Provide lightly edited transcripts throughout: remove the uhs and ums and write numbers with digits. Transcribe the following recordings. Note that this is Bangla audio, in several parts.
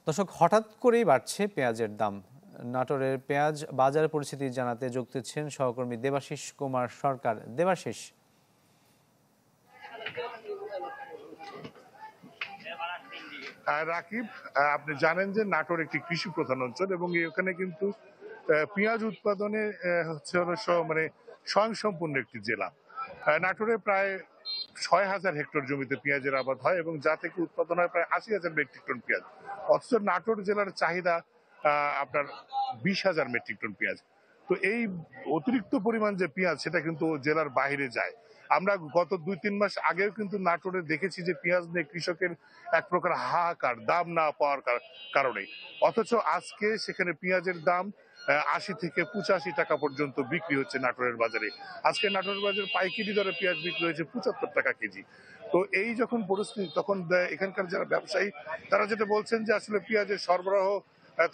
দর্শক, হঠাৎ করেই বাড়ছে পেঁয়াজের দাম। নাটোরের পেঁয়াজ বাজার পরিস্থিতি জানাতে যোগ দিচ্ছেন সহকর্মী দেবাশিস কুমার সরকার। দেবাশিস, রাকিব, আপনি জানেন যে নাটোর একটি কৃষি প্রধান অঞ্চল এবং এখানে কিন্তু পেঁয়াজ উৎপাদনে হচ্ছে হলো মানে স্বয়ংসম্পূর্ণ একটি জেলা। নাটোরে প্রায় ৬,০০০ হেক্টর জমিতে পেঁয়াজের আবাদ হয় এবং যা থেকে উৎপাদন হয় প্রায় ৮০,০০০ মেট্রিক টন পেঁয়াজ। অথচ নাটোর জেলার চাহিদা আপনার ২০,০০০ মেট্রিক টন পেঁয়াজ। তো এই অতিরিক্ত পরিমাণ যে পেঁয়াজ সেটা কিন্তু জেলার বাইরে যায়। আমরা গত ২-৩ মাস আগেও কিন্তু নাটোরে দেখেছি যে পেঁয়াজ নিয়ে কৃষকের এক প্রকার হাহাকার, দাম না পাওয়ার কারণে। অথচ আজকে সেখানে পেঁয়াজের দাম ৮০ থেকে ৮৫ টাকা পর্যন্ত বিক্রি হচ্ছে নাটোরের বাজারে। আজকে নাটোরের বাজারে পাইকারি দরে পেঁয়াজ বিক্রি হয়েছে ৭৫ টাকা কেজি। তো এই যখন পরিস্থিতি, তখন এখানকার যারা ব্যবসায়ী তারা যেটা বলছেন যে আসলে পেঁয়াজের সরবরাহ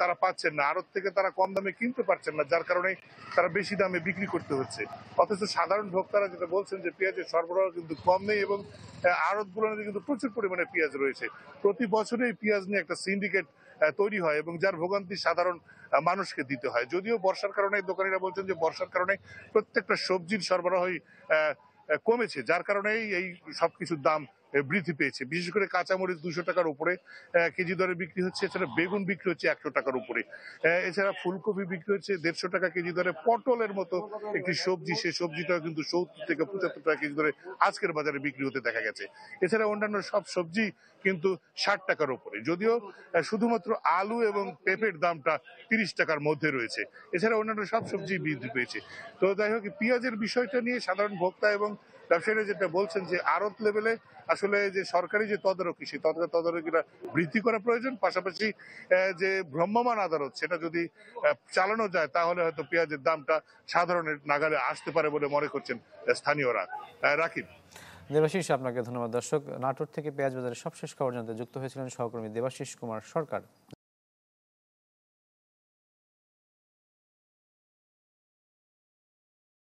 তারা পাচ্ছেন না, আড়ত থেকে তারা কম দামে কিনতে পারছেন না, যার কারণে তারা বেশি দামে বিক্রি করতে হচ্ছে। অথচ সাধারণ ভোক্তারা যেটা বলছেন যে পেঁয়াজের সরবরাহ কিন্তু কম নেই এবং আড়তগুলোতে কিন্তু প্রচুর পরিমাণে পেঁয়াজ রয়েছে। প্রতি বছরই পেঁয়াজ নিয়ে একটা সিন্ডিকেট তৈরি হয় এবং যার ভোগান্তি সাধারণ মানুষকে দিতে হয়। যদিও বর্ষার কারণে, দোকানিরা বলছেন যে বর্ষার কারণে প্রত্যেকটা সবজির সরবরাহই কমেছে, যার কারণেই এই সবকিছুর দাম বৃদ্ধি পেয়েছে। বিশেষ করে কাঁচামরিচ ২০০ টাকার উপরে কেজি দরে বিক্রি হচ্ছে, এছাড়া বেগুন বিক্রি হচ্ছে ১০০ টাকার উপরে, এছাড়া ফুলকপি বিক্রি হচ্ছে ১৫০ টাকা কেজি দরে। পটলের মতো একটি সবজি, সেই সবজিটাও কিন্তু ৭০ থেকে ৭৫ টাকা কেজি দরে আজকের বাজারে বিক্রি হতে দেখা গেছে। এছাড়া অন্যান্য সব সবজি কিন্তু ৬০ টাকার উপরে, যদিও শুধুমাত্র আলু এবং পেঁপের দামটা ৩০ টাকার মধ্যে রয়েছে। এছাড়া অন্যান্য সব সবজি বৃদ্ধি পেয়েছে। তো যাই হোক, পেঁয়াজের বিষয়টা নিয়ে সাধারণ ভোক্তা এবং ব্যবসায়ীরা যেটা বলছেন যে আড়ত লেভেলে আসলে যে সরকারি যে তদারকি, সেই তদারকিটা বৃদ্ধি করা প্রয়োজন। পাশাপাশি যে ভ্রাম্যমাণ আদালত, সেটা যদি চালানো যায় তাহলে হয়তো পেঁয়াজের দামটা সাধারণের নাগালে আসতে পারে বলে মনে করছেন স্থানীয়রা। রাকিব। দেবাশিস, আপনাকে ধন্যবাদ। দর্শক, নাটোর থেকে পেঁয়াজ বাজারের সবশেষ খবর জানতে যুক্ত হয়েছিলেন সহকর্মী দেবাশিস কুমার সরকার।